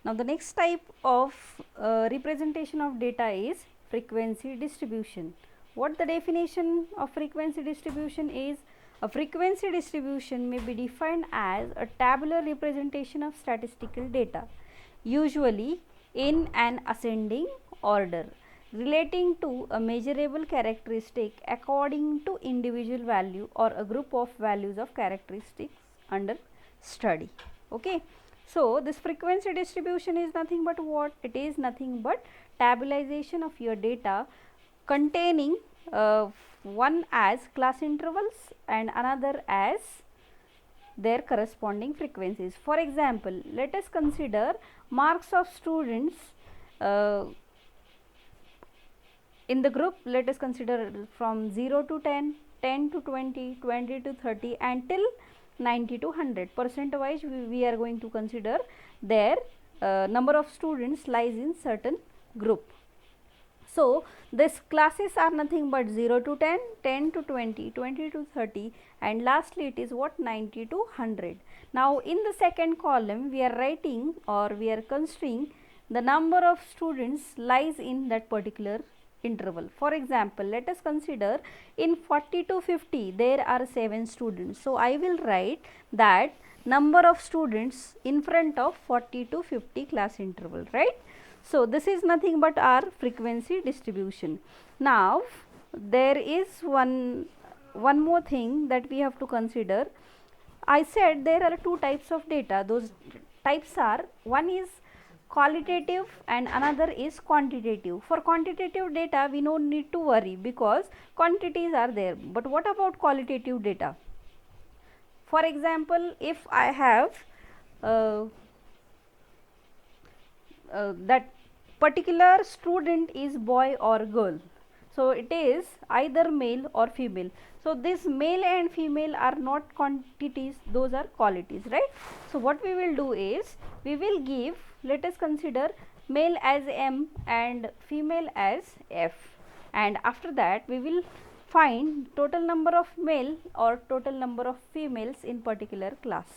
Now the next type of representation of data is frequency distribution. What the definition of frequency distribution is? A frequency distribution may be defined as a tabular representation of statistical data, usually in an ascending order, relating to a measurable characteristic according to individual value or a group of values of characteristics under study. Okay. So, this frequency distribution is nothing but what? It is nothing but tabulation of your data containing one as class intervals and another as their corresponding frequencies. For example, let us consider marks of students in the group. Let us consider from 0 to 10, 10 to 20, 20 to 30 and till 90 to 100. Percent wise we are going to consider their number of students lies in certain group. So, these classes are nothing but 0 to 10, 10 to 20, 20 to 30 and lastly it is what? 90 to 100. Now, in the second column we are writing or we are considering the number of students lies in that particular interval. For example, let us consider in 40 to 50 there are 7 students. So, I will write that number of students in front of 40 to 50 class interval, right. So, this is nothing but our frequency distribution. Now, there is one more thing that we have to consider. I said there are two types of data. Those types are, one is qualitative and another is quantitative. For quantitative data we no need to worry because quantities are there, but what about qualitative data? For example, if I have that particular student is boy or girl, so it is either male or female. So, this male and female are not quantities, those are qualities, right. So, what we will do is we will give, let us consider male as M and female as F, and after that we will find total number of male or total number of females in particular class.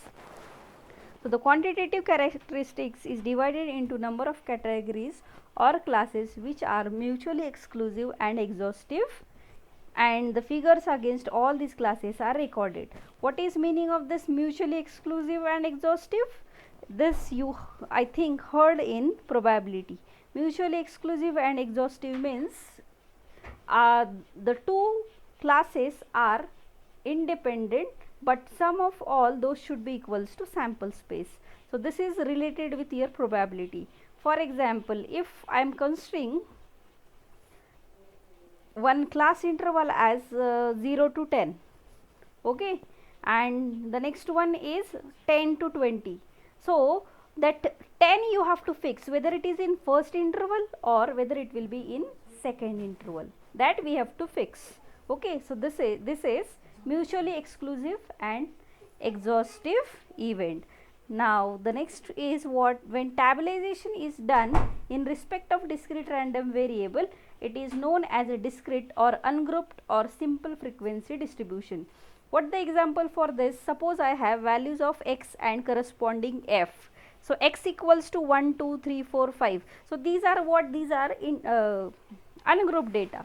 So, the quantitative characteristics is divided into number of categories or classes which are mutually exclusive and exhaustive, and the figures against all these classes are recorded. What is meaning of this mutually exclusive and exhaustive? This you I think heard in probability. Mutually exclusive and exhaustive means the two classes are independent, but sum of all those should be equals to sample space. So, this is related with your probability. For example, if I am considering one class interval as 0 to 10, okay, and the next one is 10 to 20. So, that 10 you have to fix whether it is in first interval or whether it will be in second interval, that we have to fix. Okay. So, this is mutually exclusive and exhaustive event. Now, the next is what? When tabulation is done in respect of discrete random variable, it is known as a discrete or ungrouped or simple frequency distribution. What the example for this? Suppose I have values of x and corresponding f. So, x equals to 1, 2, 3, 4, 5. So, these are what? These are in ungrouped data,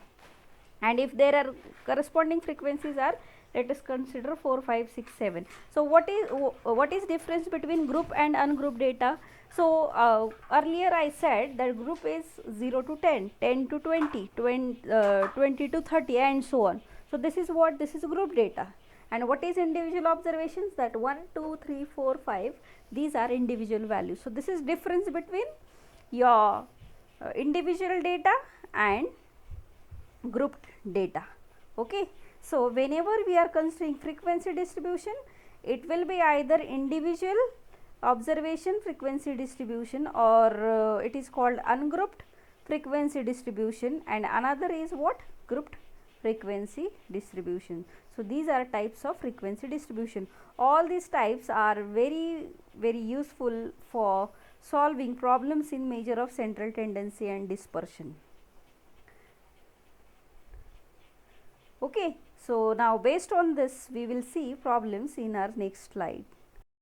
and if there are corresponding frequencies are, let us consider 4, 5, 6, 7. So, what is difference between group and ungrouped data? So, earlier I said that group is 0 to 10, 10 to 20, 20 to 30 and so on. So, this is what? This is group data. And what is individual observations? That 1, 2, 3, 4, 5, these are individual values. So, this is difference between your individual data and grouped data. Okay. So, whenever we are considering frequency distribution, it will be either individual observation frequency distribution or it is called ungrouped frequency distribution, and another is what? Grouped frequency distribution. So, these are types of frequency distribution. All these types are very useful for solving problems in measure of central tendency and dispersion. Okay. So, now based on this we will see problems in our next slide.